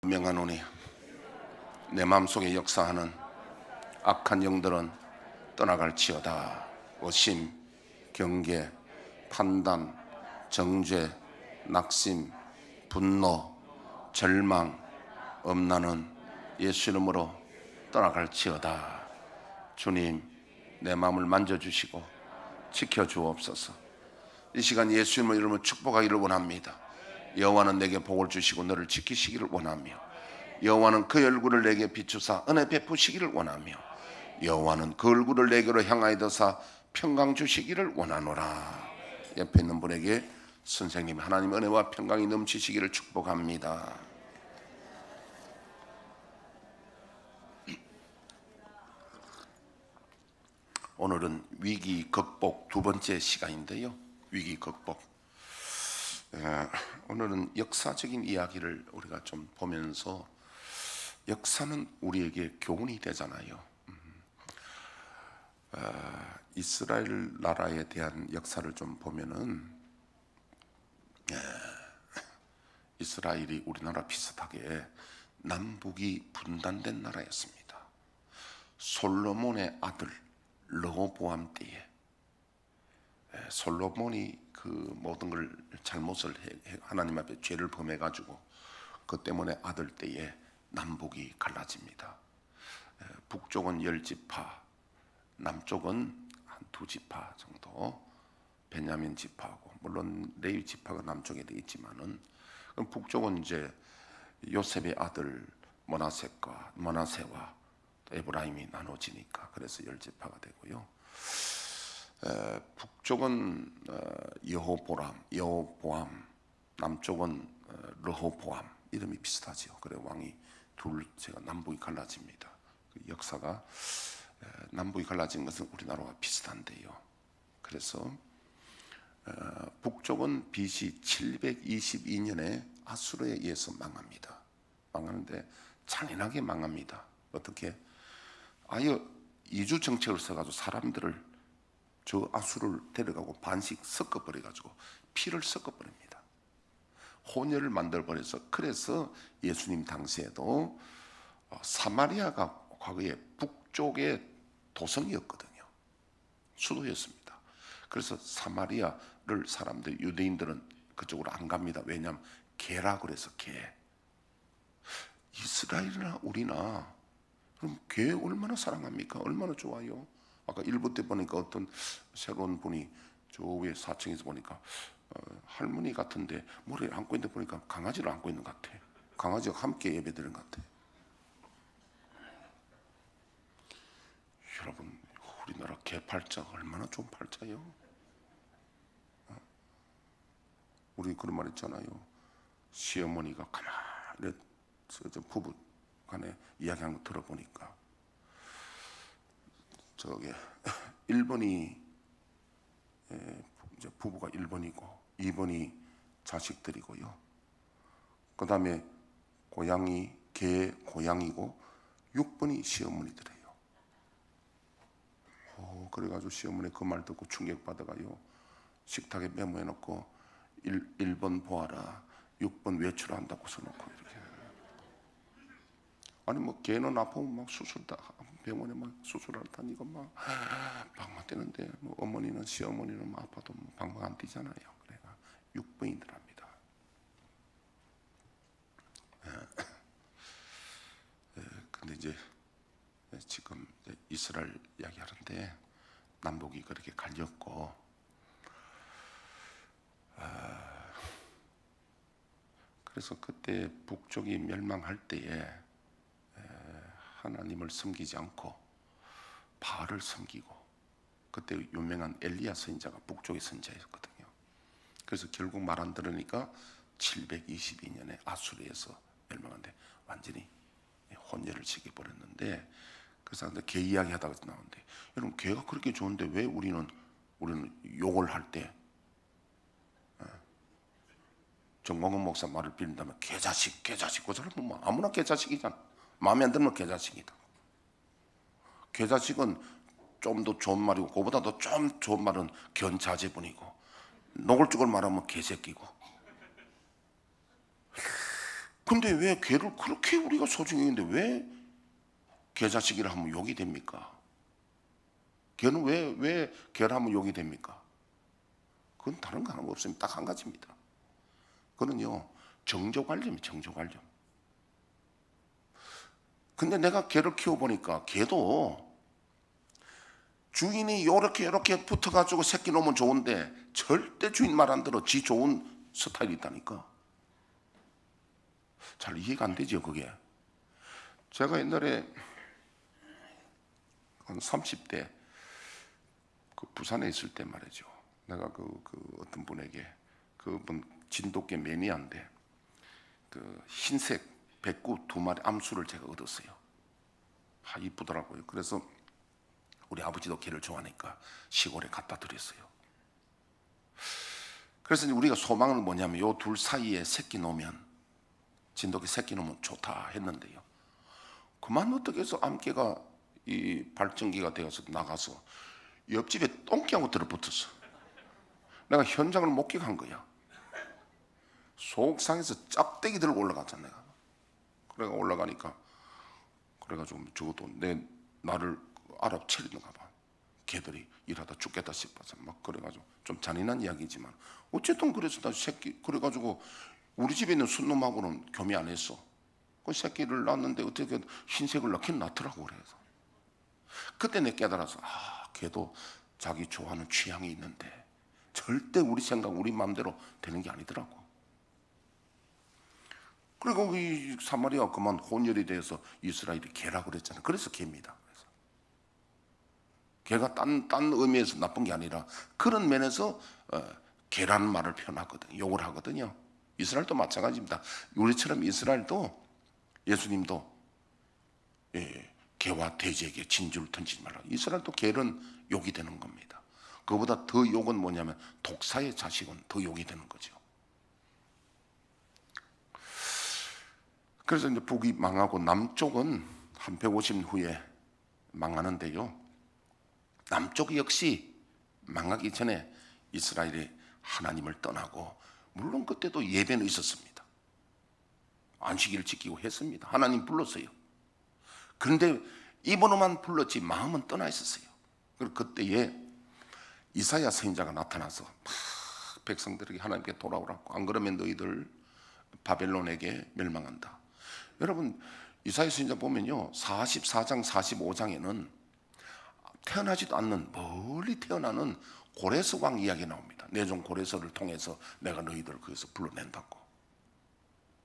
명하노니 내 마음속에 역사하는 악한 영들은 떠나갈지어다. 의심, 경계, 판단, 정죄, 낙심, 분노, 절망, 엄란은 예수 이름으로 떠나갈지어다. 주님, 내 마음을 만져주시고 지켜주옵소서. 이 시간 예수 이름으로 축복하기를 원합니다. 여호와는 내게 복을 주시고 너를 지키시기를 원하며, 여호와는 그 얼굴을 내게 비추사 은혜 베푸시기를 원하며, 여호와는 그 얼굴을 내게로 향하여서 평강 주시기를 원하노라. 옆에 있는 분에게 선생님, 하나님 은혜와 평강이 넘치시기를 축복합니다. 오늘은 위기 극복 두 번째 시간인데요, 위기 극복. 오늘은 역사적인 이야기를 우리가 좀 보면서, 역사는 우리에게 교훈이 되잖아요. 이스라엘 나라에 대한 역사를 좀 보면은, 이스라엘이 우리나라 비슷하게 남북이 분단된 나라였습니다. 솔로몬의 아들 르호보암 때에 솔로몬이 그 모든 걸 잘못을 하나님 앞에 죄를 범해가지고 그 때문에 아들 때에 남북이 갈라집니다. 북쪽은 10지파, 남쪽은 한 2지파 정도, 베냐민 지파하고, 물론 레위 지파가 남쪽에 돼 있지만은, 북쪽은 이제 요셉의 아들 머나세와 에브라임이 나눠지니까 그래서 10지파가 되고요. 북쪽은 여호보암, 남쪽은 르호보암. 이름이 비슷하죠. 그래 왕이 제가 남북이 갈라집니다. 그 역사가 남북이 갈라진 것은 우리나라와 비슷한데요. 그래서 북쪽은 BC 722년에 아수르에 의해서 망합니다. 망하는데 잔인하게 망합니다. 어떻게? 아예 이주 정책을 써가지고 사람들을 저 아수르를 데려가고 반씩 섞어버려가지고 피를 섞어버립니다. 혼혈을 만들어버려서, 그래서 예수님 당시에도 사마리아가 과거에 북쪽의 도성이었거든요. 수도였습니다. 그래서 사마리아를 사람들, 유대인들은 그쪽으로 안 갑니다. 왜냐하면 개라 그래서 개. 이스라엘이나 우리나 그럼 개 얼마나 사랑합니까? 얼마나 좋아요? 아까 1부 때 보니까 어떤 새로운 분이 저 위에 4층에서 보니까 할머니 같은데 머리를 안고 있는데 보니까 강아지를 안고 있는 것 같아. 강아지가 함께 예배드리는 것 같아. 여러분, 우리나라 개팔자가 얼마나 좋은 팔자예요? 우리 그런 말 있잖아요. 시어머니가 가만히 부부 간에 이야기한 거 들어보니까, 저게 1번이 부부가 1번이고 2번이 자식들이고요. 그 다음에 개 고양이고 6번이 시어머니들이에요. 그래가지고 시어머니 그 말 듣고 충격받아가요. 식탁에 메모해놓고 1번 보아라, 6번 외출한다고 써놓고 이렇게. 아니 뭐 개는 아프면 막 병원에 막 수술할 다니고 막 방망 뛰는데, 뭐 어머니는 시어머니는 막 아파도 뭐 방망 안 뛰잖아요. 그래가 6번이더랍니다. 근데 이제 지금 이스라엘 이야기하는데 남북이 그렇게 갈렸고, 그래서 그때 북쪽이 멸망할 때에 하나님을 섬기지 않고 바알을 섬기고, 그때 유명한 엘리야 선지자가 북쪽의 선지자였거든요. 그래서 결국 말 안 들으니까 722년에 아수르에서 멸망한데 완전히 혼혈을 시켜버렸는데, 그 사람들 개 이야기 하다가 나오는데, 여러분 개가 그렇게 좋은데 왜 우리는 욕을 할 때 정광훈 목사 말을 빌린다면 개자식 그 사람은 뭐 아무나 개자식이잖아. 마음에 안 들면 개자식이다. 개자식은 좀 더 좋은 말이고, 그보다 더 좀 좋은 말은 견자제분이고, 노골적으로 말하면 개새끼고. 근데 왜 개를 그렇게 우리가 소중히 여기는데 왜 개자식이라 하면 욕이 됩니까? 개는 왜 개를 하면 욕이 됩니까? 그건 다른 거 하나 없습니다. 딱 한 가지입니다. 그거는요, 정조관념이에요. 정조관념. 근데 내가 개를 키워보니까 개도 주인이 요렇게 붙어가지고 새끼 놓으면 좋은데 절대 주인 말 안 들어. 지 좋은 스타일이 있다니까. 잘 이해가 안 되죠, 그게. 제가 옛날에 한 30대 그 부산에 있을 때 말이죠. 내가 그 어떤 분에게, 그분 진돗개 매니아인데 그 흰색 백구 2마리 암수를 제가 얻었어요. 이쁘더라고요. 그래서 우리 아버지도 개를 좋아하니까 시골에 갖다 드렸어요. 그래서 우리가 소망은 뭐냐면 요 둘 사이에 새끼 놓으면, 진돗개 새끼 놓으면 좋다 했는데요. 그만 어떻게 해서 암개가 이 발전기가 되어서 나가서 옆집에 똥개하고 들어붙었어. 내가 현장을 목격한 거야. 속상해서 짭대기 들고 올라갔잖아. 내가 그래가 올라가니까 그래가지고 저것도 나를 알아채리는가 봐. 개들이 일하다 죽겠다 싶어서 막 그래가지고 좀 잔인한 이야기지만 어쨌든 그래서 나 새끼 그래가지고 우리 집에 있는 순놈하고는 교미 안 했어. 그 새끼를 낳았는데 어떻게 흰색을 낳긴 낳더라고. 그래서 그때 내 깨달아서 걔도 자기 좋아하는 취향이 있는데 절대 우리 생각 우리 마음대로 되는 게 아니더라고. 그리고 이 사마리아 그만 혼혈이 돼서 이스라엘이 개라고 그랬잖아요. 그래서 개입니다. 그래서 개가 딴 의미에서 나쁜 게 아니라 그런 면에서 개라는 말을 표현하거든요. 욕을 하거든요. 이스라엘도 마찬가지입니다. 우리처럼 이스라엘도 예수님도 개와 돼지에게 진주를 던지지 말라. 이스라엘도 개는 욕이 되는 겁니다. 그보다 더 욕은 뭐냐면 독사의 자식은 더 욕이 되는 거죠. 그래서 이제 북이 망하고 남쪽은 한 150년 후에 망하는데요. 남쪽 역시 망하기 전에 이스라엘이 하나님을 떠나고, 물론 그때도 예배는 있었습니다. 안식일을 지키고 했습니다. 하나님 불렀어요. 그런데 입으로만 불렀지 마음은 떠나 있었어요. 그리고 그때에 이사야 선지자가 나타나서 막 백성들에게 하나님께 돌아오라고, 안 그러면 너희들 바벨론에게 멸망한다. 여러분 이사야 선지자 보면요, 44장 45장에는 태어나지도 않는 멀리 태어나는 고레스 왕 이야기 나옵니다. 내 종 고레스를 통해서 내가 너희들을 거기서 불러낸다고.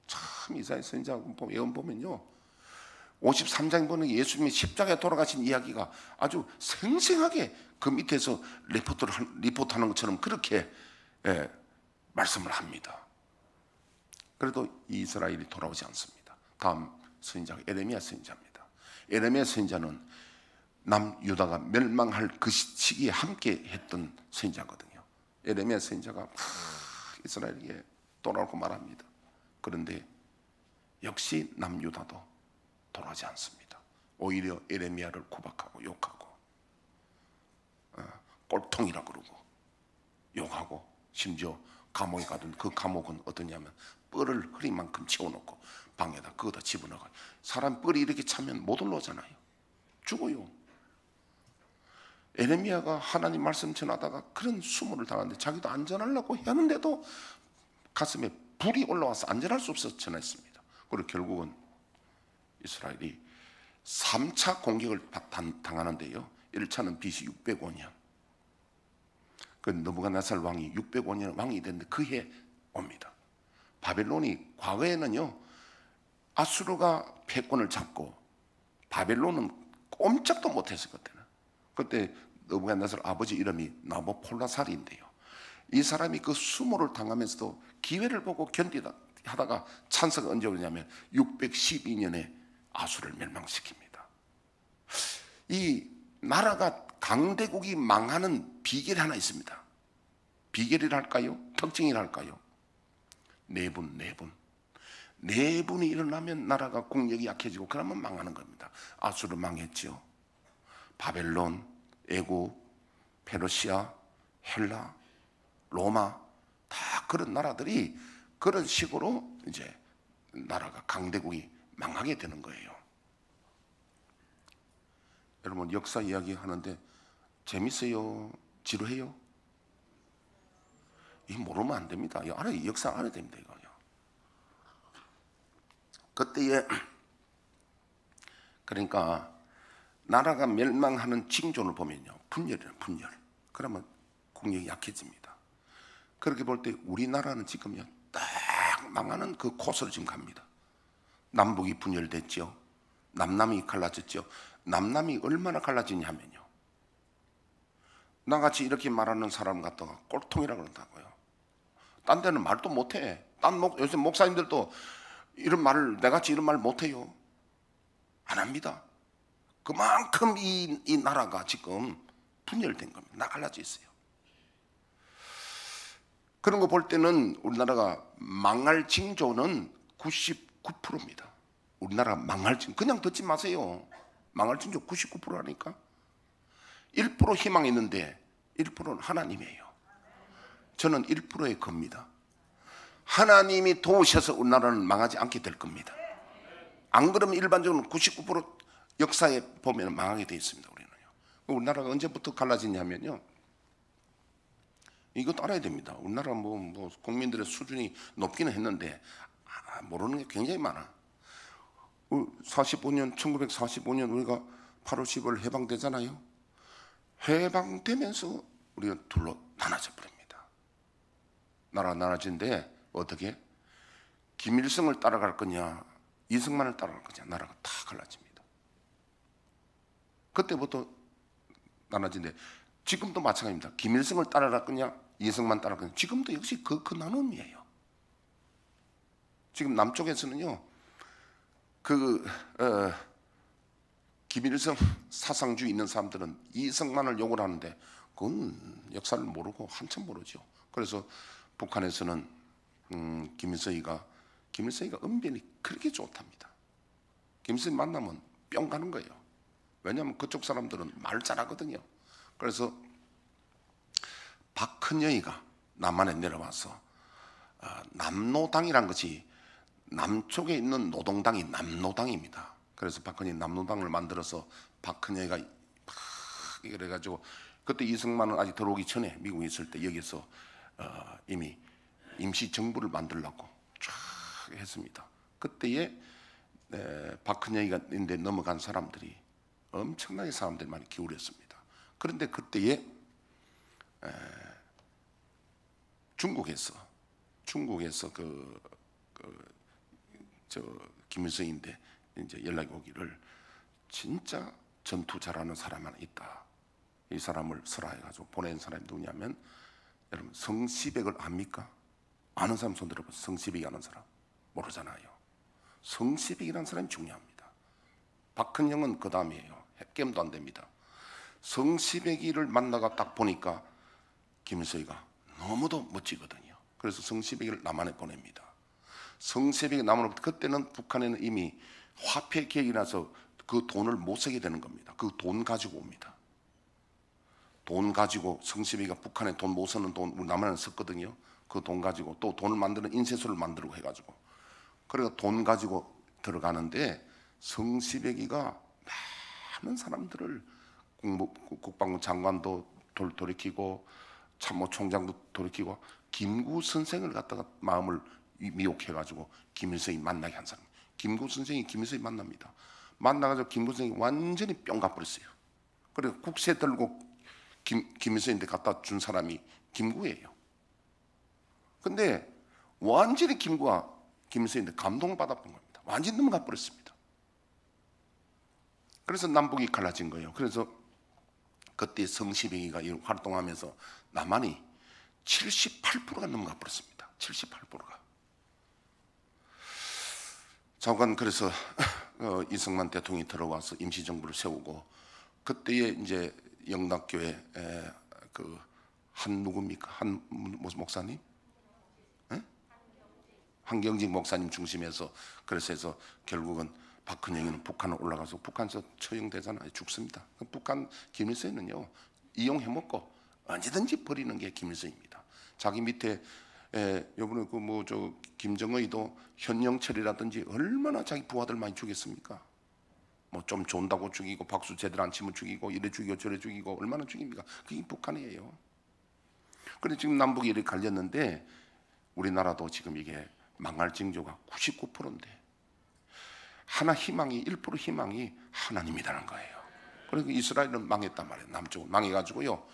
참 이사야 선지자 예언 보면요, 53장 보면 예수님이 십자가에 돌아가신 이야기가 아주 생생하게 그 밑에서 리포트하는 것처럼 그렇게 말씀을 합니다. 그래도 이스라엘이 돌아오지 않습니다. 다음 선지자가 에레미야 선지자입니다. 에레미야 선지자는 남유다가 멸망할 그 시기에 함께 했던 선지자거든요. 에레미야 선지자가 이스라엘에게 돌아오고 말합니다. 그런데 역시 남유다도 돌아오지 않습니다. 오히려 에레미야를 구박하고 욕하고 꼴통이라 그러고 욕하고, 심지어 감옥에 가던 그 감옥은 어떠냐면 뻘을 흐리만큼 채워놓고 방에다 그거다 집어넣어요. 사람 뻘이 이렇게 차면 못 올라오잖아요. 죽어요. 에레미야가 하나님 말씀 전하다가 그런 수모를 당하는데 자기도 안전하려고 하는데도 가슴에 불이 올라와서 안전할 수 없어서 전했습니다. 그리고 결국은 이스라엘이 3차 공격을 당하는데요, 1차는 BC 605년 그 느부갓네살 왕이 605년 왕이 됐는데 그 해 옵니다. 바벨론이 과거에는요, 아수르가 패권을 잡고 바벨론은 꼼짝도 못했을 그때는. 그때 느부갓네살 아버지 이름이 나보폴라살인데요, 이 사람이 그 수모를 당하면서도 기회를 보고 견디다 하다가 찬사가 언제 오냐면 612년에 아수를 멸망시킵니다. 이 나라가 강대국이 망하는 비결이 하나 있습니다. 비결이랄까요? 특징이랄까요? 네 분이 일어나면 나라가 국력이 약해지고 그러면 망하는 겁니다. 아수르 망했죠. 바벨론, 애국, 페르시아, 헬라, 로마 다 그런 나라들이 그런 식으로 이제 나라가 강대국이 망하게 되는 거예요. 여러분 역사 이야기 하는데 재밌어요? 지루해요? 이 모르면 안 됩니다. 이 역사 알아야 됩니다. 이거요. 그때에 그러니까 나라가 멸망하는 징조를 보면요, 분열이에요. 분열. 그러면 국력이 약해집니다. 그렇게 볼 때 우리나라는 지금요 딱 망하는 그 코스를 지금 갑니다. 남북이 분열됐죠. 남남이 갈라졌죠. 남남이 얼마나 갈라지냐면요, 나같이 이렇게 말하는 사람 갖다가 꼴통이라 그런다고요. 딴 데는 말도 못해. 요새 목사님들도 이런 말을, 내같이 이런 말 못해요. 안 합니다. 그만큼 이 나라가 지금 분열된 겁니다. 나 갈라져 있어요. 그런 거 볼 때는 우리나라가 망할 징조는 99%입니다. 우리나라가 망할 징조, 그냥 듣지 마세요. 망할 징조 99%라니까. 1% 희망이 있는데 1%는 하나님이에요. 저는 1%에 겁니다. 하나님이 도우셔서 우리나라는 망하지 않게 될 겁니다. 안 그러면 일반적으로 99% 역사에 보면 망하게 되어 있습니다. 우리는요. 우리나라가 언제부터 갈라지냐면요, 이것도 알아야 됩니다. 우리나라 뭐 국민들의 수준이 높기는 했는데 모르는 게 굉장히 많아. 1945년 우리가 8월 10일 해방되잖아요. 해방되면서 우리가 둘로 나눠져 버립니다. 나라가 나눠진데 어떻게? 김일성을 따라갈 거냐, 이승만을 따라갈 거냐, 나라가 다 갈라집니다. 그때부터 나눠진데 지금도 마찬가지입니다. 김일성을 따라갈 거냐, 이승만 따라갈 거냐, 지금도 역시 그 나눔이에요. 지금 남쪽에서는요, 김일성 사상주의 있는 사람들은 이승만을 욕을 하는데 그건 역사를 모르고 한참 모르죠. 그래서 북한에서는 김일성이가 은변이 그렇게 좋답니다. 김일성 만나면 뿅 가는 거예요. 왜냐하면 그쪽 사람들은 말 잘하거든요. 그래서 박헌여이가 남한에 내려와서 남노당이란 것이 남쪽에 있는 노동당이 남노당입니다. 그래서 박헌여이 남노당을 만들어서 박헌여이가 그래가지고, 그때 이승만은 아직 들어오기 전에 미국에 있을 때 여기서 이미 임시 정부를 만들려고 쫙 했습니다. 그때에 박헌여이가 인데 넘어간 사람들이 엄청나게 사람들이 많이 기울였습니다. 그런데 그때에 중국에서 김일성인데 이제 연락이 오기를, 진짜 전투 잘하는 사람 하나 있다. 이 사람을 설화해가지고 보낸 사람이 누구냐면, 여러분 성시백을 압니까? 아는 사람 손 들어보세요. 성시백이 아는 사람 모르잖아요. 성시백이라는 사람이 중요합니다. 박헌영은 그 다음이에요. 핵겜도 안 됩니다. 성시백이를 만나가 딱 보니까 김일성이가 너무도 멋지거든요. 그래서 성시백이를 남한에 보냅니다. 성시백이 남한에, 그때는 북한에는 이미 화폐 계획이 나서 그 돈을 못 쓰게 되는 겁니다. 그 돈 가지고 옵니다. 돈 가지고, 성시백이가 북한에 돈 못 쓰는 돈 우리 남한에 썼거든요. 그 돈 가지고 또 돈을 만드는 인쇄소를 만들고 해가지고, 그래서 돈 가지고 들어가는데 성시백이가 많은 사람들을, 국방부 장관도 돌이키고 참모총장도 돌이키고, 김구 선생을 갖다가 마음을 미혹해가지고 김일성이 만나게 한 사람. 김구 선생이 김일성이 만납니다. 만나가지고 김구 선생이 완전히 뿅 가버렸어요. 그래서 국세 들고 김일성한테 갖다 준 사람이 김구예요. 근데 완전히 김구가 김일성한테 감동을 받았던 겁니다. 완전히 넘어가 버렸습니다. 그래서 남북이 갈라진 거예요. 그래서 그때 성시백이가 활동하면서 남한이 78%가 넘어가 버렸습니다. 78%가. 잠깐 그래서 이승만 대통령이 들어와서 임시정부를 세우고, 그때에 이제 영락교회 누굽니까? 한 목사님? 한경직 목사님 중심에서, 그래서 해서 결국은 박헌영이는 북한에 올라가서 북한에서 처형되잖아요. 죽습니다. 북한 김일성은요, 이용해먹고 언제든지 버리는 게 김일성입니다. 자기 밑에 요번에 그 뭐 저 김정의도 현영철이라든지 얼마나 자기 부하들 많이 죽였습니까? 뭐 좀 존다고 죽이고 박수 제대로 안 치면 죽이고 이래 죽이고 저래 죽이고 얼마나 죽입니까? 그게 북한이에요. 그런데 지금 남북이 이렇게 갈렸는데 우리나라도 지금 이게 망할 징조가 99%인데 하나 희망이 1% 희망이 하나님이라는 거예요. 그러니까 이스라엘은 망했단 말이에요. 남쪽은 망해가지고요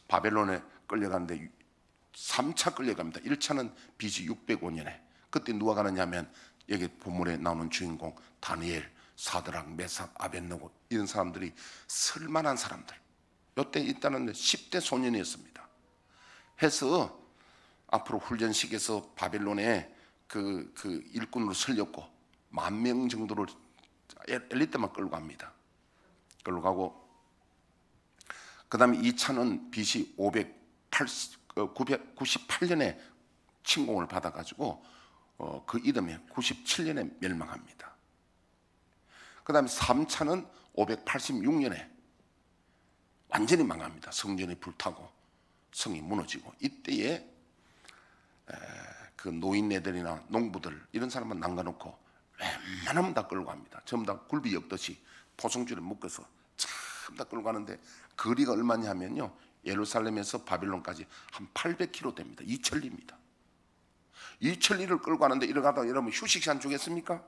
바벨론에 끌려가는데 3차 끌려갑니다. 1차는 BC 605년에 그때 누가 가느냐 하면 여기 본문에 나오는 주인공 다니엘, 사드락, 메삭, 아벳느고 이런 사람들이 쓸만한 사람들. 이때 일단은 10대 소년이었습니다. 해서 앞으로 훈련식에서 바벨론에 그 일꾼으로 설렸고 10,000명 정도를 엘리트만 끌고 갑니다. 끌고 가고 그 다음에 2차는 BC 998년에 침공을 받아가지고 그 이듬해 97년에 멸망합니다. 그 다음에 3차는 586년에 완전히 망합니다. 성전이 불타고 성이 무너지고 이때에 그 노인네들이나 농부들 이런 사람은 남겨놓고 웬만하면 다 끌고 갑니다. 전부 다 굴비 엮듯이 포성줄에 묶어서 전부 다 끌고 가는데 거리가 얼마냐 하면요 예루살렘에서 바빌론까지 한 800km 됩니다. 2천리입니다. 2천리를 끌고 가는데 이러가다가 여러분 휴식 시간 주겠습니까?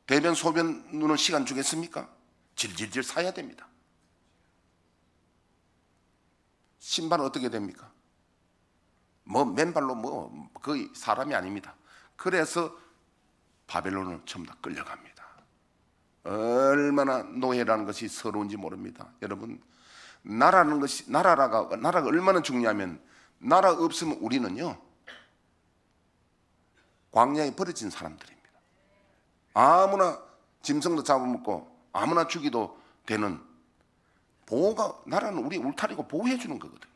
대변 소변 누는 시간 주겠습니까? 질질질 사야 됩니다. 신발은 어떻게 됩니까? 뭐 맨발로 뭐 거의 사람이 아닙니다. 그래서 바벨론은 전부 다 끌려갑니다. 얼마나 노예라는 것이 서러운지 모릅니다. 여러분 나라는 것이 나라가 얼마나 중요하면 나라 없으면 우리는요 광야에 버려진 사람들입니다. 아무나 짐승도 잡아먹고 아무나 죽이도 되는 보호가 나라는 우리 울타리고 보호해 주는 거거든요.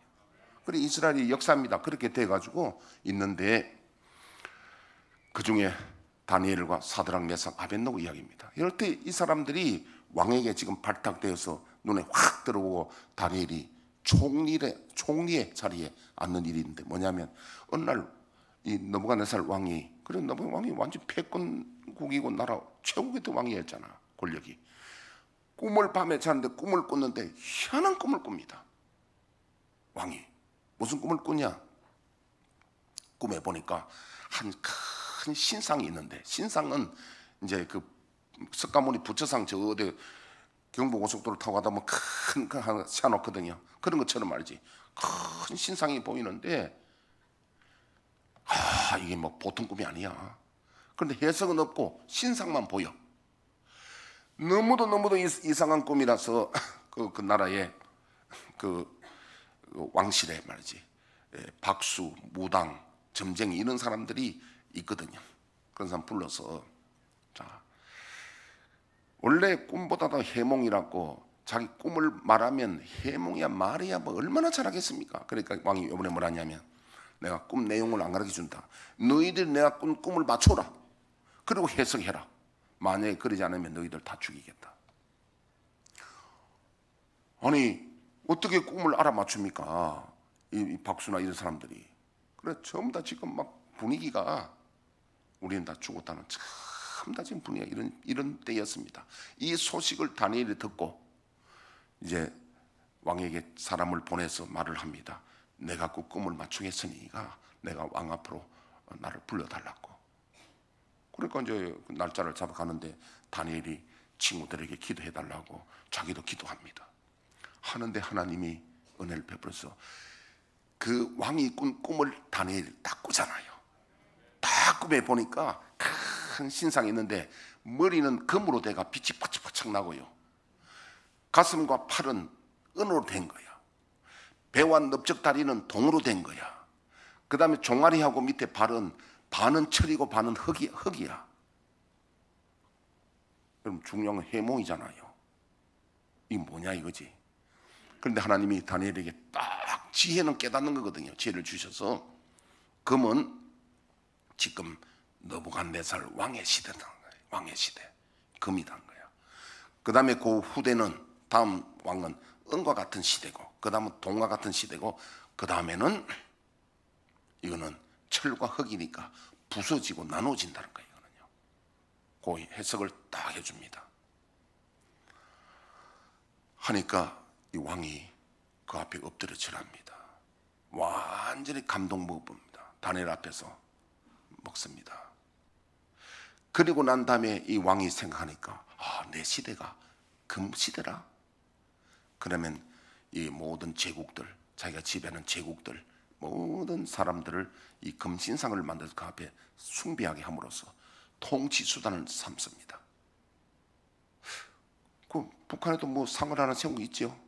그래 이스라엘이 역사입니다. 그렇게 돼가지고 있는데 그 중에 다니엘과 사드락, 메삭, 아벳느고 이야기입니다. 이럴 때 이 사람들이 왕에게 지금 발탁되어서 눈에 확 들어오고 다니엘이 총리의 자리에 앉는 일이 있는데 뭐냐면 어느 날 이 느부갓네살 왕이 그래 느부갓 왕이 완전 패권국이고 나라 최고의 왕이었잖아. 권력이 꿈을 밤에 자는데 꿈을 꿨는데 희한한 꿈을 꿉니다. 왕이 무슨 꿈을 꾸냐? 꿈에 보니까 한 큰 신상이 있는데 신상은 이제 그 석가모니 부처상 저 어디 경부고속도로 타고 가다 보면 큰 거 하나 세워놓거든요. 그런 것처럼 말이지. 큰 신상이 보이는데 이게 뭐 보통 꿈이 아니야. 그런데 해석은 없고 신상만 보여. 너무도 이상한 꿈이라서 그 나라의 그 왕실에 말이지 박수, 무당, 점쟁이 이런 사람들이 있거든요. 그런 사람 불러서 자 원래 꿈보다도 해몽이라고 자기 꿈을 말하면 해몽이야 말이야 뭐 얼마나 잘하겠습니까? 그러니까 왕이 이번에 뭐라냐면 내가 꿈 내용을 안 가르쳐 준다. 너희들 내가 꾼 꿈을 맞춰라. 그리고 해석해라. 만약에 그러지 않으면 너희들 다 죽이겠다. 아니 어떻게 꿈을 알아맞춥니까? 이 박수나 이런 사람들이. 그래 전부 다 지금 막 분위기가 우리는 다 죽었다는 참 다 지금 분위기가 이런 때였습니다. 이 소식을 다니엘이 듣고 이제 왕에게 사람을 보내서 말을 합니다. 내가 그 꿈을 맞추겠으니까 내가 왕 앞으로 나를 불러달라고. 그러니까 이제 날짜를 잡아가는데 다니엘이 친구들에게 기도해달라고 자기도 기도합니다. 하는데 하나님이 은혜를 베풀어서 그 왕이 꾼 꿈을 다니엘이 딱 꾸잖아요. 딱 꿈에 보니까 큰 신상이 있는데 머리는 금으로 돼가 빛이 파짝파짝 나고요. 가슴과 팔은 은으로 된 거야. 배와 넓적 다리는 동으로 된 거야. 그 다음에 종아리하고 밑에 발은 반은 철이고 반은 흙이야. 그럼 중요한 건 해몽이잖아요. 이게 뭐냐 이거지. 그런데 하나님이 다니엘에게 딱 지혜는 깨닫는 거거든요. 지혜를 주셔서 금은 지금 느부갓네살 왕의 시대다. 왕의 시대. 금이라는 거야. 그 다음에 그 후대는 다음 왕은 은과 같은 시대고 그 다음은 동과 같은 시대고 그 다음에는 이거는 철과 흙이니까 부서지고 나눠진다는 거예요. 이거는요. 그 해석을 딱 해줍니다. 하니까 이 왕이 그 앞에 엎드려 절합니다. 완전히 감동 먹어봅니다. 다니엘 앞에서 먹습니다. 그리고 난 다음에 이 왕이 생각하니까 내 시대가 금 시대라. 그러면 이 모든 제국들, 자기가 지배하는 제국들, 모든 사람들을 이 금신상을 만들어서 그 앞에 숭배하게 함으로써 통치 수단을 삼습니다. 그 북한에도 뭐 상을 하나 세우고 있죠.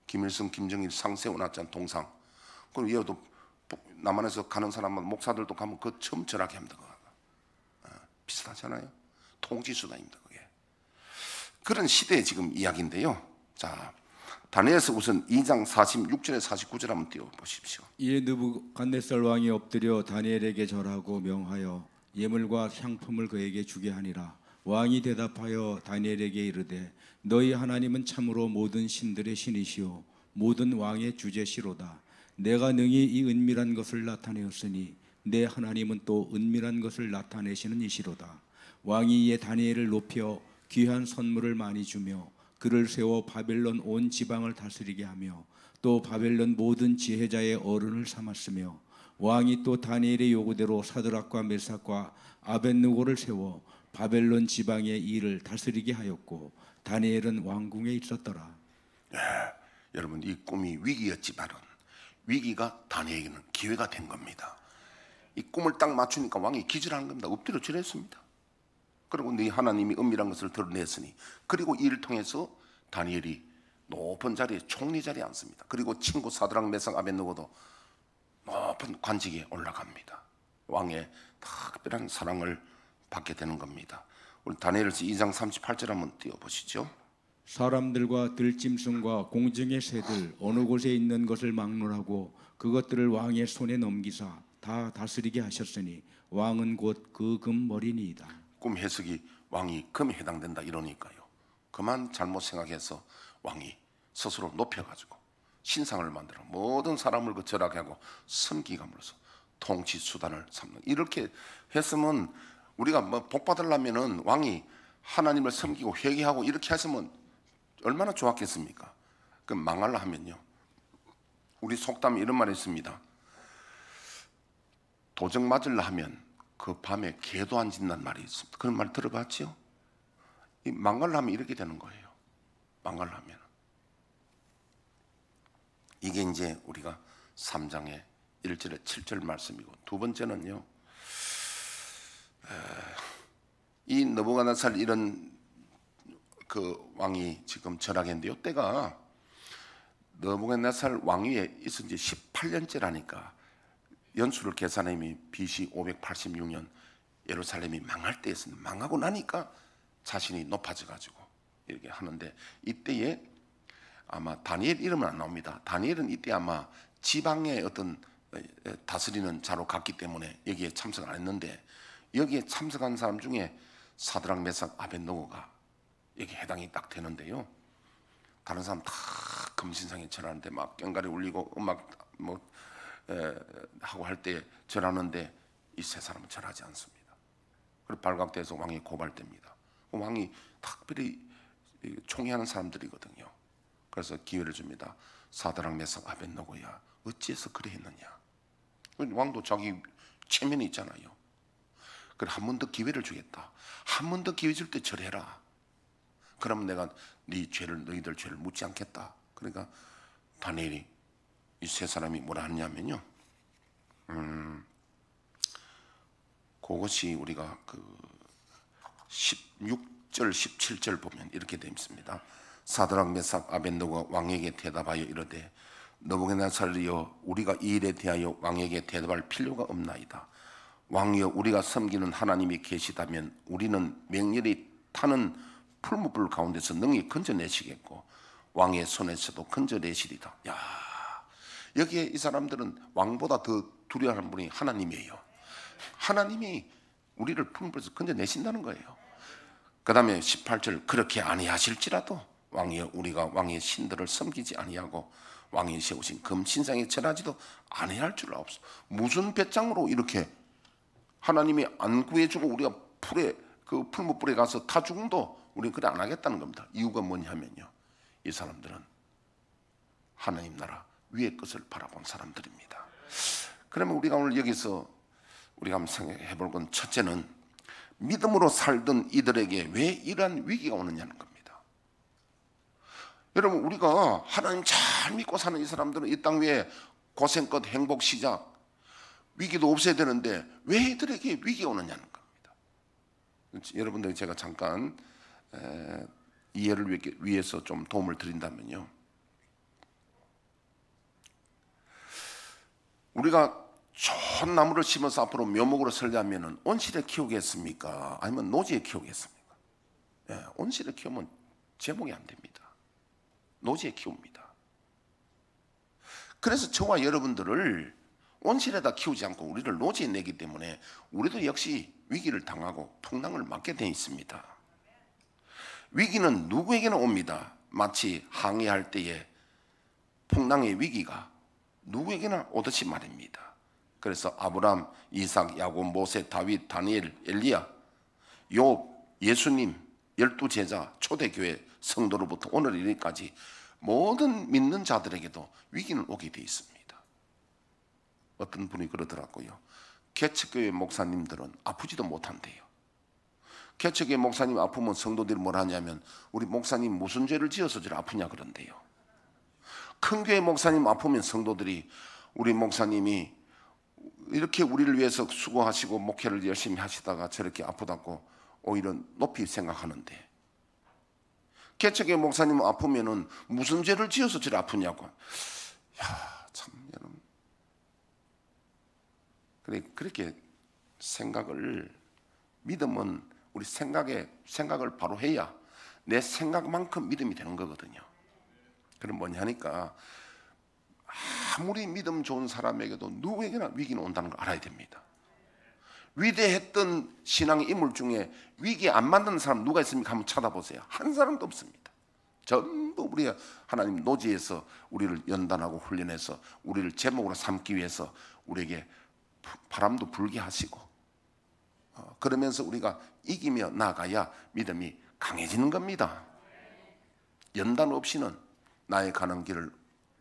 김일성, 김정일 상 세워놨잖아, 동상. 그럼 이어도 남한에서 가는 사람은 목사들도 가면 그 처음 절하게 합니다. 비슷하잖아요. 통치 수단입니다, 그게. 그런 시대의 지금 이야기인데요. 자, 다니엘서 우선 2장 46절에 49절 한번 띄워보십시오. 이에 느부갓네살 왕이 엎드려 다니엘에게 절하고 명하여 예물과 향품을 그에게 주게 하니라. 왕이 대답하여 다니엘에게 이르되 너희 하나님은 참으로 모든 신들의 신이시오 모든 왕의 주제시로다. 내가 능히 이 은밀한 것을 나타내었으니 내 하나님은 또 은밀한 것을 나타내시는 이시로다. 왕이 이에 다니엘을 높여 귀한 선물을 많이 주며 그를 세워 바벨론 온 지방을 다스리게 하며 또 바벨론 모든 지혜자의 어른을 삼았으며 왕이 또 다니엘의 요구대로 사드락과 메삭과 아벳느고를 세워 바벨론 지방의 일을 다스리게 하였고 다니엘은 왕궁에 있었더라. 여러분, 이 꿈이 위기였지만은 위기가 다니엘에게는 기회가 된 겁니다. 이 꿈을 딱 맞추니까 왕이 기절하는 겁니다. 엎드려 절했습니다. 그리고 네 하나님이 은밀한 것을 드러냈으니, 그리고 이를 통해서 다니엘이 높은 자리에, 총리 자리에 앉습니다. 그리고 친구 사드락 메삭 아벳느고도 높은 관직에 올라갑니다. 왕의 특별한 사랑을 받게 되는 겁니다. 우리 다니엘서 2장 38절 한번 띄워보시죠. 사람들과 들짐승과 공중의 새들 어느 곳에 있는 것을 막론하고 그것들을 왕의 손에 넘기사 다 다스리게 하셨으니 왕은 곧 그 금머리니이다. 꿈 해석이 왕이 금에 해당된다 이러니까요. 그만 잘못 생각해서 왕이 스스로 높여가지고 신상을 만들어 모든 사람을 그 절하게 하고 섬기감으로써 통치 수단을 삼는, 이렇게 했으면 우리가 뭐 복 받으려면은 왕이 하나님을 섬기고 회개하고 이렇게 했으면 얼마나 좋았겠습니까? 그 망하려 하면요, 우리 속담에 이런 말이 있습니다. 도적 맞으려 하면 그 밤에 개도 안 짖는 말이 있습니다. 그런 말 들어봤죠? 이 망하려 하면 이렇게 되는 거예요. 망하려 하면. 이게 이제 우리가 3장의 1절에 7절 말씀이고, 두 번째는요, 이 느부갓네살 이런 그 왕이 지금 절하겠는데요, 때가 느부갓네살 왕위에 있은 지 18년째라니까 연수를 계산하면 BC 586년 예루살렘이 망할 때였습니다. 망하고 나니까 자신이 높아져가지고 이렇게 하는데, 이때에 아마 다니엘 이름은 안 나옵니다. 다니엘은 이때 아마 지방의 어떤 다스리는 자로 갔기 때문에 여기에 참석 안 했는데, 여기에 참석한 사람 중에 사드락 메삭 아벳느고가 여기 해당이 딱 되는데요. 다른 사람 다 금신상에 절하는데 막 꽹과리 울리고 음악 하고 할 때 절하는데 이 세 사람은 절하지 않습니다. 그리고 발각돼서 왕이 고발됩니다. 왕이 특별히 총애하는 사람들이거든요. 그래서 기회를 줍니다. 사드락 메삭 아벳느고야, 어찌해서 그래 했느냐. 왕도 자기 체면이 있잖아요. 그래, 한 번 더 기회를 주겠다. 한 번 더 기회 줄 때 절해라. 그러면 내가 너희들 죄를 묻지 않겠다. 그러니까 다니엘이, 이 세 사람이 뭐라 하냐면요, 그것이 우리가 그 16절 17절 보면 이렇게 되어 있습니다. 사드락 메삭 아벳느고가 왕에게 대답하여 이르되 느부갓네살이여, 우리가 이 일에 대하여 왕에게 대답할 필요가 없나이다. 왕이여, 우리가 섬기는 하나님이 계시다면 우리는 맹렬히 타는 풀무불 가운데서 능히 건져내시겠고 왕의 손에서도 건져내시리다. 야, 여기에 이 사람들은 왕보다 더 두려워하는 분이 하나님이에요. 하나님이 우리를 풀무불에서 건져내신다는 거예요. 그 다음에 18절, 그렇게 아니하실지라도 왕이여, 우리가 왕의 신들을 섬기지 아니하고 왕이 세우신 금신상에 절하지도 아니할 줄 없어. 무슨 배짱으로 이렇게 하나님이 안 구해주고 우리가 그 풀무불에 가서 타 죽음도 우리는 그래 안 하겠다는 겁니다. 이유가 뭐냐면요, 이 사람들은 하나님 나라 위의 것을 바라본 사람들입니다. 그러면 우리가 오늘 여기서 우리가 한번 생각해 볼 건, 첫째는 믿음으로 살던 이들에게 왜 이러한 위기가 오느냐는 겁니다. 여러분, 우리가 하나님 잘 믿고 사는 이 사람들은 이 땅 위에 고생끝 행복 시작, 위기도 없어야 되는데 왜 이들에게 위기가 오느냐는 겁니다. 여러분들, 제가 잠깐 이해를 위해서 좀 도움을 드린다면요, 우리가 좋은 나무를 심어서 앞으로 묘목으로 설계하면 온실에 키우겠습니까? 아니면 노지에 키우겠습니까? 온실에 키우면 제목이 안 됩니다. 노지에 키웁니다. 그래서 저와 여러분들을 온실에다 키우지 않고 우리를 노지에 내기 때문에 우리도 역시 위기를 당하고 풍랑을 맞게 되어 있습니다. 위기는 누구에게나 옵니다. 마치 항해할 때에 풍랑의 위기가 누구에게나 오듯이 말입니다. 그래서 아브람, 이삭, 야곱, 모세, 다윗, 다니엘, 엘리야, 욥, 예수님, 12제자, 초대교회 성도로부터 오늘 이르기까지 모든 믿는 자들에게도 위기는 오게 되어 있습니다. 어떤 분이 그러더라고요. 개척교회 목사님들은 아프지도 못한대요. 개척교회 목사님 아프면 성도들이 뭐라 하냐면, 우리 목사님 무슨 죄를 지어서 저를 아프냐 그런대요. 큰 교회 목사님 아프면 성도들이, 우리 목사님이 이렇게 우리를 위해서 수고하시고 목회를 열심히 하시다가 저렇게 아프다고 오히려 높이 생각하는데, 개척교회 목사님 아프면은 무슨 죄를 지어서 저를 아프냐고. 참 여러분, 그렇게 생각을, 믿음은 우리 생각을 바로 해야 내 생각만큼 믿음이 되는 거거든요. 그럼 뭐냐니까, 아무리 믿음 좋은 사람에게도 누구에게나 위기는 온다는 걸 알아야 됩니다. 위대했던 신앙의 인물 중에 위기에 안 만드는 사람 누가 있습니까? 한번 찾아보세요. 한 사람도 없습니다. 전부 우리가 하나님 노지에서 우리를 연단하고 훈련해서 우리를 제목으로 삼기 위해서 우리에게 바람도 불게 하시고, 그러면서 우리가 이기며 나아가야 믿음이 강해지는 겁니다. 연단 없이는 나의 가는 길을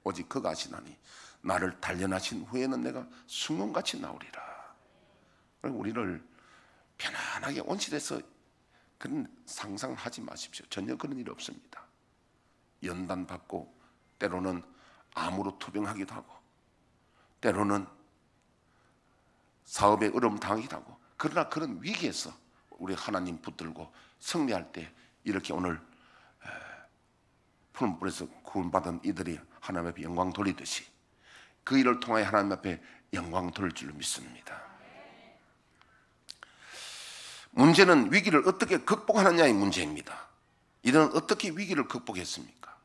오직 그가 아시나니 나를 단련하신 후에는 내가 순금같이 나오리라. 우리를 편안하게 온실에서 그런 상상을 하지 마십시오. 전혀 그런 일이 없습니다. 연단받고 때로는 암으로 투병하기도 하고 때로는 사업에 어려움 당하기도 하고, 그러나 그런 위기에서 우리 하나님 붙들고 승리할 때 이렇게 오늘 푸른불에서 구원받은 이들이 하나님 앞에 영광 돌리듯이 그 일을 통하여 하나님 앞에 영광 돌릴 줄로 믿습니다. 문제는 위기를 어떻게 극복하느냐의 문제입니다. 이들은 어떻게 위기를 극복했습니까?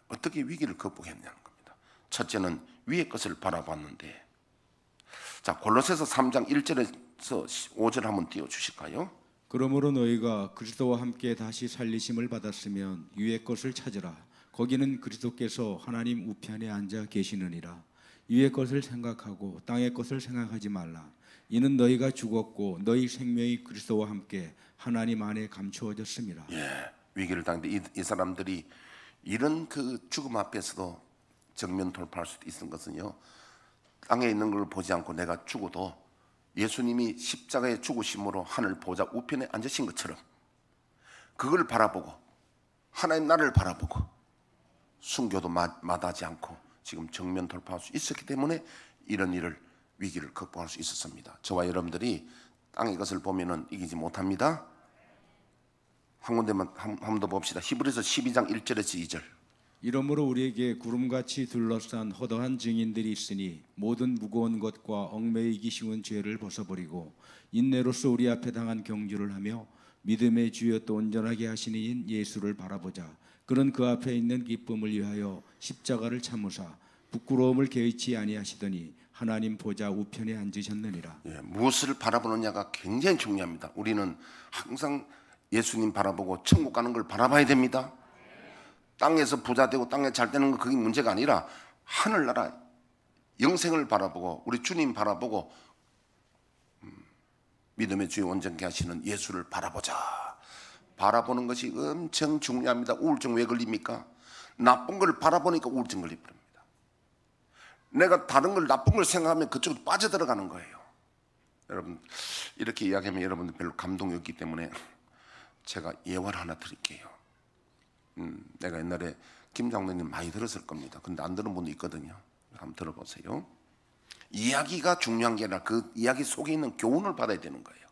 어떻게 위기를 극복했냐는 겁니다. 첫째는 위의 것을 바라봤는데, 자, 골로새서 3장 1절에서 5절 한번 띄워주실까요? 그러므로 너희가 그리스도와 함께 다시 살리심을 받았으면 위의 것을 찾으라. 거기는 그리스도께서 하나님 우편에 앉아 계시느니라. 위의 것을 생각하고 땅의 것을 생각하지 말라. 이는 너희가 죽었고 너희 생명이 그리스도와 함께 하나님 안에 감추어졌습니다. 위기를 당했는데 이 사람들이 이런 그 죽음 앞에서도 정면 돌파할 수 있는 것은요, 땅에 있는 걸 보지 않고 내가 죽어도 예수님이 십자가에 죽으심으로 하늘 보좌 우편에 앉으신 것처럼 그걸 바라보고 하나님 나를 바라보고 순교도 마다하지 않고 지금 정면 돌파할 수 있었기 때문에 이런 위기를 극복할 수 있었습니다. 저와 여러분들이 땅의 것을 보면은 이기지 못합니다. 한 군데만 한 번 더 봅시다. 히브리서 12장 1절에서 2절. 이러므로 우리에게 구름같이 둘러싼 허다한 증인들이 있으니 모든 무거운 것과 얽매이기 쉬운 죄를 벗어버리고 인내로서 우리 앞에 당한 경주를 하며 믿음의 주여 또 온전하게 하시는 인 예수를 바라보자. 그는 그 앞에 있는 기쁨을 위하여 십자가를 참으사 부끄러움을 개의치 아니하시더니 하나님 보좌 우편에 앉으셨느니라. 무엇을 바라보느냐가 굉장히 중요합니다. 우리는 항상 예수님 바라보고 천국 가는 걸 바라봐야 됩니다. 땅에서 부자 되고 땅에 잘 되는 거 그게 문제가 아니라 하늘나라 영생을 바라보고 우리 주님 바라보고 믿음의 주요 온전케 하시는 예수를 바라보자. 바라보는 것이 엄청 중요합니다. 우울증 왜 걸립니까? 나쁜 걸 바라보니까 우울증 걸립니다. 내가 다른 걸 나쁜 걸 생각하면 그쪽으로 빠져들어가는 거예요. 여러분 이렇게 이야기하면 여러분들 별로 감동이 없기 때문에 제가 예화를 하나 드릴게요. 내가 옛날에 김 장로님 많이 들었을 겁니다. 근데 안 들은 분도 있거든요. 한번 들어보세요. 이야기가 중요한 게 아니라 그 이야기 속에 있는 교훈을 받아야 되는 거예요.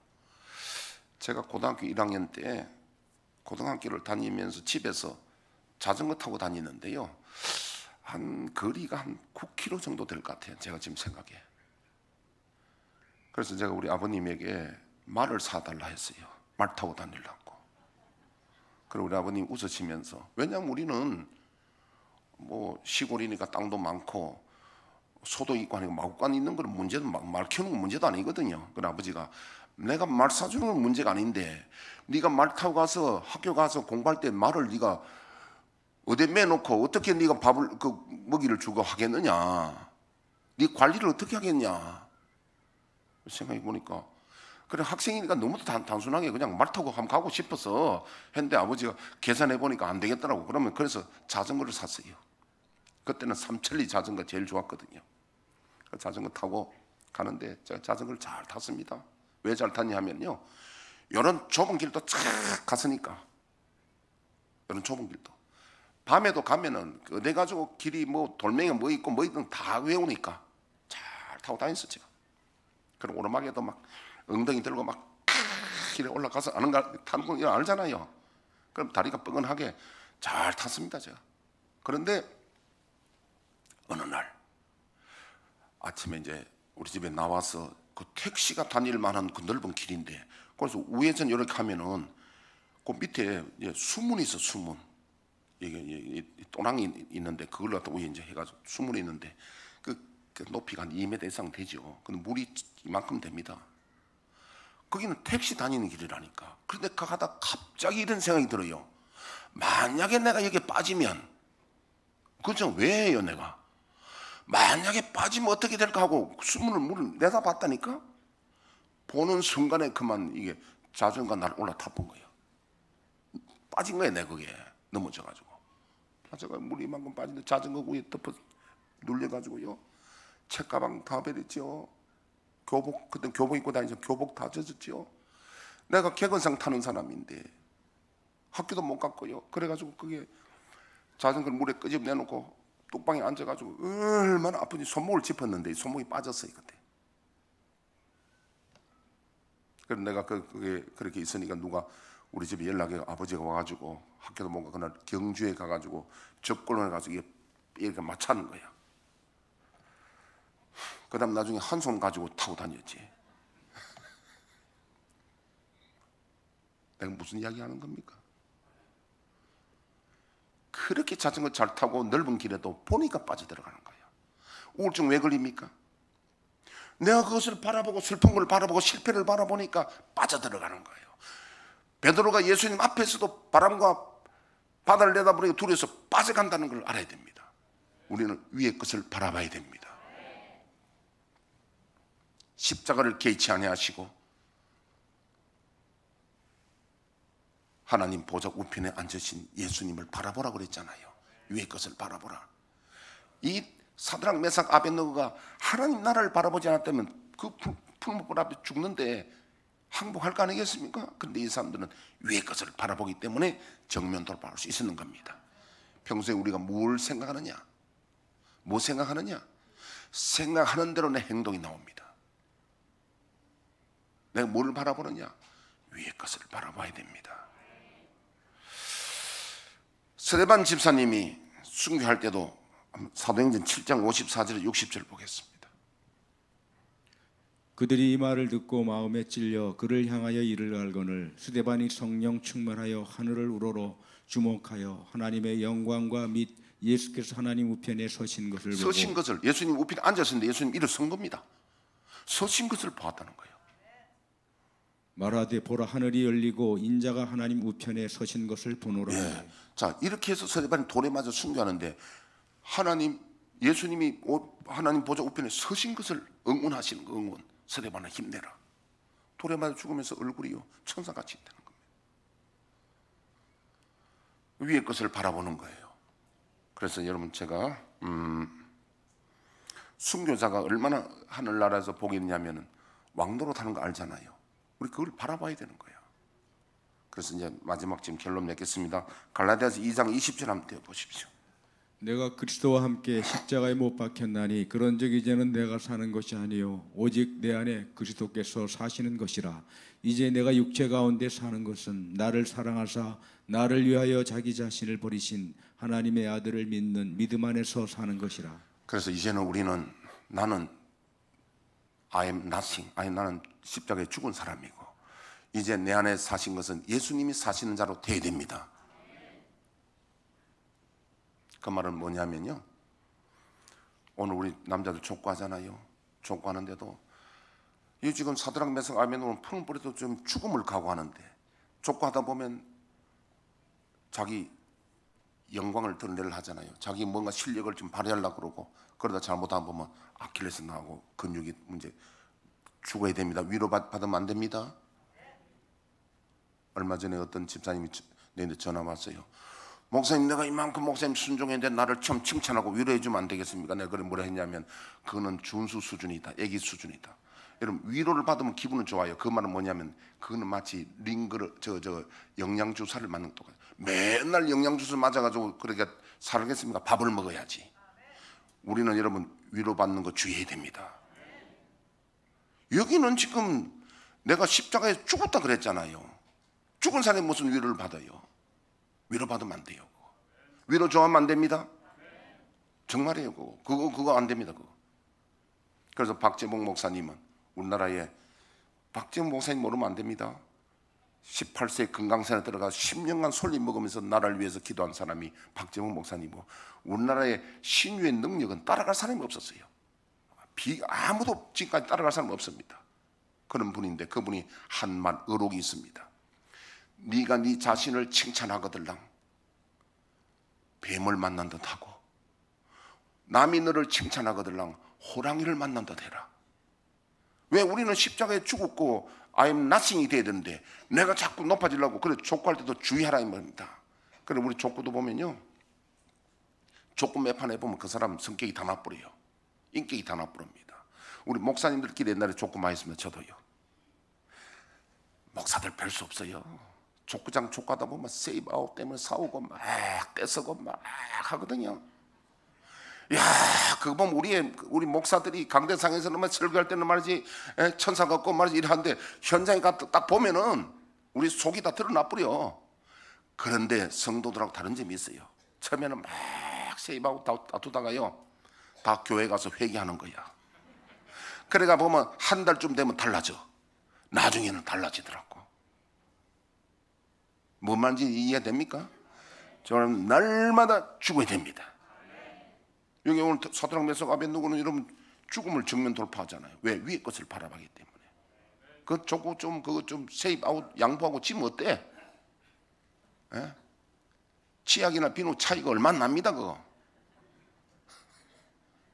제가 고등학교 1학년 때 고등학교를 다니면서 집에서 자전거 타고 다니는데요. 한 거리가 한 9km 정도 될 것 같아요. 제가 지금 생각에. 그래서 제가 우리 아버님에게 말을 사달라 했어요. 말 타고 다니려고. 그리고 우리 아버님 웃으시면서, 왜냐하면 우리는 뭐 시골이니까 땅도 많고 소도 있고 하니까 마구간 있는 건 문제도, 말 키우는 건 문제도 아니거든요. 그래 아버지가 내가 말 사주는 건 문제가 아닌데 네가 말 타고 가서 학교 가서 공부할 때 말을 네가 어디에 매놓고 어떻게 네가 밥을 그 먹이를 주고 하겠느냐? 네 관리를 어떻게 하겠냐? 생각해 보니까 그래 학생이니까 너무 단순하게 그냥 말 타고 한번 가고 싶어서 했는데 아버지가 계산해 보니까 안 되겠더라고. 그러면 그래서 자전거를 샀어요. 그때는 삼천리 자전거 제일 좋았거든요. 자전거 타고 가는데 제가 자전거를 잘 탔습니다. 왜 잘 탔냐 하면요, 이런 좁은 길도 쫙 갔으니까, 이런 좁은 길도 밤에도 가면은 어디 가지고 길이 뭐 돌멩이 뭐 있고 뭐 있든 다 외우니까 잘 타고 다녔어 제가. 그리고 오르막에도 막 엉덩이 들고 막 길에 올라가서 아는 거 타는 거 알잖아요. 그럼 다리가 뻐근하게 잘 탔습니다 제가. 그런데 어느 날 아침에 이제 우리 집에 나와서 그 택시가 다닐 만한 그 넓은 길인데, 그래서 우회전 이렇게 하면은 그 밑에 수문이 있어. 수문, 이게 또랑이 있는데 그걸 갖다 위에 이제 해가지고 수문이 있는데 그 높이가 한 2m 이상 되죠. 근데 물이 이만큼 됩니다. 거기는 택시 다니는 길이라니까. 그런데 가다 갑자기 이런 생각이 들어요. 만약에 내가 여기에 빠지면, 그죠? 왜 해요 내가? 만약에 빠지면 어떻게 될까 하고 물을 내다봤다니까. 보는 순간에 그만 이게 자전거가 날 올라타 본 거예요. 빠진 거예요 내가. 거기에 넘어져가지고 자전거 물이 이만큼 빠진데 자전거 위에 덮어 눌려가지고요, 책가방 다 버렸죠. 교복, 그때 교복 입고 다니죠. 교복 다 젖었죠. 내가 객원상 타는 사람인데 학교도 못 갔고요. 그래가지고 그게 자전거를 물에 끄집 내놓고 뚝방에 앉아가지고 얼마나 아픈지 손목을 짚었는데 손목이 빠졌어요 그때. 그래서 내가 그게 그렇게 있으니까 누가 우리 집에 연락이 아버지가 와가지고 학교도 못 가고 그날 경주에 가가지고 접골을 해가지고 이렇게 맞추는 거야. 그 다음 나중에 한 손 가지고 타고 다녔지. 내가 무슨 이야기 하는 겁니까? 그렇게 자전거 잘 타고 넓은 길에도 보니까 빠져들어가는 거예요. 우울증 왜 걸립니까? 내가 그것을 바라보고 슬픈 걸 바라보고 실패를 바라보니까 빠져들어가는 거예요. 베드로가 예수님 앞에서도 바람과 바다를 내다보니까 둘이서 빠져간다는 걸 알아야 됩니다. 우리는 위의 것을 바라봐야 됩니다. 십자가를 개의치 아니하시고 하나님 보좌 우편에 앉으신 예수님을 바라보라 그랬잖아요. 위의 것을 바라보라. 이 사드락 메삭 아벳느고가 하나님 나라를 바라보지 않았다면 그 풀무불 앞에 죽는데 항복할 거 아니겠습니까? 그런데 이 사람들은 위의 것을 바라보기 때문에 정면 돌파할 수 있었는 겁니다. 평소에 우리가 뭘 생각하느냐? 뭐 생각하느냐? 생각하는 대로 내 행동이 나옵니다. 내가 뭘 바라보느냐? 위의 것을 바라봐야 됩니다. 스데반 집사님이 순교할 때도 사도행전 7장 54절 60절 보겠습니다. 그들이 이 말을 듣고 마음에 찔려 그를 향하여 이를 알거늘 스데반이 성령 충만하여 하늘을 우러러 주목하여 하나님의 영광과 및 예수께서 하나님 우편에 서신 것을 보고, 서신 것을, 예수님 우편에 앉았는데 예수님 일을 선 겁니다. 서신 것을 보았다는 거예요. 말하되 보라 하늘이 열리고 인자가 하나님 우편에 서신 것을 보노라. 예. 자, 이렇게 해서 스데반이 돌에 맞아 순교하는데 예수님이 하나님 보좌 우편에 서신 것을 응원하시는 거, 응원. 스데반아 힘내라. 돌에 맞아 죽으면서 얼굴이요 천사같이 되는 겁니다. 위의 것을 바라보는 거예요. 그래서 여러분 제가 순교자가 얼마나 하늘나라에서 복이 있냐면은 왕노로 타는 거 알잖아요. 우리 그걸 바라봐야 되는 거예요. 그래서 이제 마지막 지금 결론 맺겠습니다. 갈라디아서 2장 20절 한번 띄워 보십시오. 내가 그리스도와 함께 십자가에 못 박혔나니 그런즉 이제는 내가 사는 것이 아니요 오직 내 안에 그리스도께서 사시는 것이라. 이제 내가 육체 가운데 사는 것은 나를 사랑하사 나를 위하여 자기 자신을 버리신 하나님의 아들을 믿는 믿음 안에서 사는 것이라. 그래서 이제는 나는 I am nothing. 나는 십자가에 죽은 사람이고 이제 내 안에 사신 것은 예수님이 사시는 자로 되어야 됩니다. 그 말은 뭐냐면요, 오늘 우리 남자들 족구하잖아요. 족구하는데도 이 지금 사드락 메삭 아벤노고는 펑 뿌려도 좀 죽음을 각오하는데 족구하다 보면 자기 영광을 드러내려 하잖아요. 자기 뭔가 실력을 좀 발휘하려고 그러고 그러다 잘못하면 보면 아킬레스 나오고 근육이 문제 죽어야 됩니다. 위로 받으면 안 됩니다. 얼마 전에 어떤 집사님이 내한테 전화 왔어요. 목사님, 내가 이만큼 목사님 순종했는데 나를 좀 칭찬하고 위로해 주면 안 되겠습니까? 내가 그걸 뭐라 했냐면 그거는 준수 수준이다, 애기 수준이다. 여러분 위로를 받으면 기분은 좋아요. 그 말은 뭐냐면 그거는 마치 링거를 영양주사를 맞는 똑같아요. 맨날 영양주사를 맞아가지고 그렇게 살겠습니까? 밥을 먹어야지. 우리는 여러분 위로받는 거 주의해야 됩니다. 여기는 지금 내가 십자가에 죽었다 그랬잖아요. 죽은 사람이 무슨 위로를 받아요? 위로받으면 안 돼요. 위로 좋아하면 안 됩니다. 정말이에요. 그거 안 됩니다. 그거. 그래서 박재봉 목사님은 우리나라에 박재봉 목사님 모르면 안 됩니다. 18세 금강산에 들어가 10년간 솔잎 먹으면서 나라를 위해서 기도한 사람이 박재봉 목사님이고 우리나라의 신유의 능력은 따라갈 사람이 없었어요. 아무도 지금까지 따라갈 사람이 없습니다. 그런 분인데 그분이 한 말 의록이 있습니다. 네가 네 자신을 칭찬하거들랑 뱀을 만난 듯하고 남이 너를 칭찬하거들랑 호랑이를 만난 듯 해라. 왜 우리는 십자가에 죽었고 I am nothing이 돼야 되는데 내가 자꾸 높아지려고 그래 족구할 때도 주의하라 이 말입니다. 그래 우리 족구도 보면요, 족구 매판에 보면 그 사람 성격이 다 나쁘래요. 인격이 다 나쁘랍니다. 우리 목사님들끼리 옛날에 족구 많이 했으면 저도요. 목사들 별 수 없어요. 족구장 족구하다 보면 세이브 아웃 때문에 싸우고 막 떼쓰고 막 하거든요. 야, 그거 보면 우리 목사들이 강대상에서는 막 설교할 때는 말이지 천사 같고 말이지 이러는데 현장에 가서 딱 보면은 우리 속이 다 드러나 버려. 그런데 성도들하고 다른 점이 있어요. 처음에는 막 세이브아웃 다투다가요 다 교회 가서 회개하는 거야. 그래가 보면 한 달쯤 되면 달라져. 나중에는 달라지더라고. 뭔 말인지 이해됩니까? 저는 날마다 죽어야 됩니다. 여기 오늘 사드락 메삭 아벤노고는 여러분 죽음을 정면 돌파하잖아요. 왜? 위의 것을 바라보기 때문에. 그거 좀 세이브 아웃 양보하고 지면 어때? 예? 치약이나 비누 차이가 얼마나 납니다. 그거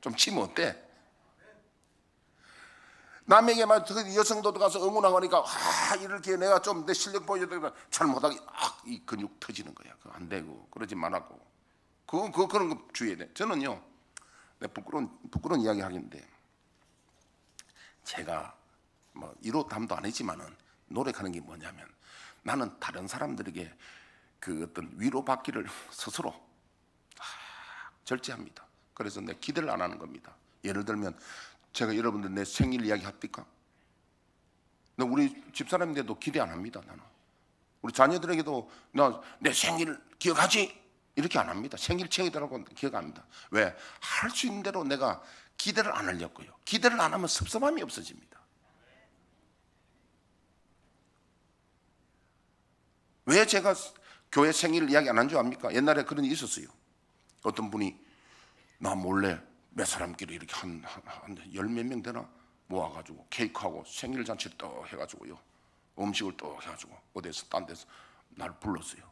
좀 치면 어때? 남에게 막 여성도도 가서 응원하니까 이렇게 내가 좀 내 실력 보여줘야 잘못하게 이 근육 터지는 거야. 그거 안 되고 그러지 말라고. 그런 거 주의해야 돼. 저는요, 부끄러운 이야기 하긴데 제가 뭐 이로 담도 안 했지만은 노력하는 게 뭐냐면 나는 다른 사람들에게 그 어떤 위로받기를 스스로 절제합니다. 그래서 내 기대를 안 하는 겁니다. 예를 들면 제가 여러분들 내 생일 이야기 합니까? 우리 집사람인데도 기대 안 합니다. 나는 우리 자녀들에게도 나 내 생일 기억하지? 이렇게 안 합니다. 생일청이더라고 기억 안 합니다. 왜? 할 수 있는 대로 내가 기대를 안 하려고요. 기대를 안 하면 섭섭함이 없어집니다. 왜 제가 교회 생일 이야기 안 한 줄 압니까? 옛날에 그런 일이 있었어요. 어떤 분이 나 몰래 몇 사람끼리 이렇게 열 몇 명 되나 모아가지고 케이크하고 생일 잔치 또 해가지고요 음식을 또 해가지고 어디서 딴 데서 날 불렀어요.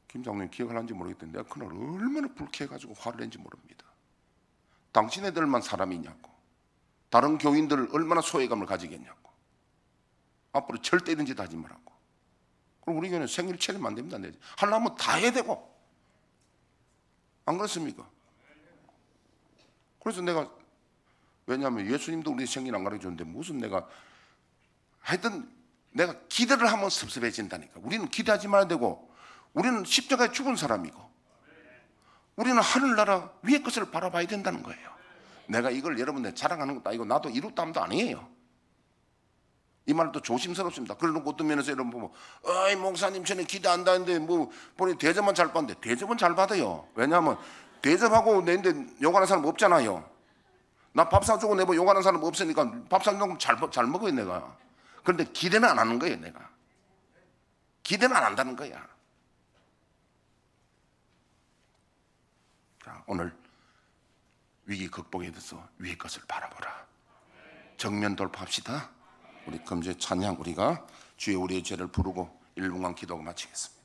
김 장로님 기억하는지 모르겠는데 내가 그날 얼마나 불쾌해가지고 화를 낸지 모릅니다. 당신네들만 사람이냐고, 다른 교인들 얼마나 소외감을 가지겠냐고, 앞으로 절대 이런 짓 하지 말라고. 그럼 우리 교회는 생일 차리면 안 됩니다. 하려면 다 해야 되고, 안 그렇습니까? 그래서 내가, 왜냐하면 예수님도 우리 생일 안 가르쳐줬는데 무슨 내가 하여튼 내가 기대를 하면 섭섭해진다니까. 우리는 기대하지 말아야 되고, 우리는 십자가에 죽은 사람이고, 우리는 하늘나라 위의 것을 바라봐야 된다는 거예요. 내가 이걸 여러분들 자랑하는 것도 아니고 나도 이웃담도 아니에요. 이 말도 조심스럽습니다. 그러놓고 어떤 면에서 여러분 보면 어이 목사님 전에 기대 안 하는데 뭐 보니 대접만 잘 받는데, 대접은 잘 받아요. 왜냐하면 대접하고 내는데 욕하는 사람 없잖아요. 나 밥 사주고 내뭐 욕하는 사람 없으니까 밥 사주고 잘 먹어요 내가. 그런데 기대는 안 하는 거예요. 내가 기대는 안 한다는 거야. 자, 오늘 위기 극복에 대해서 위의 것을 바라보라. 정면 돌파합시다. 우리 금주의 찬양, 우리가 주의 우리의 죄를 부르고 1분간 기도하고 마치겠습니다.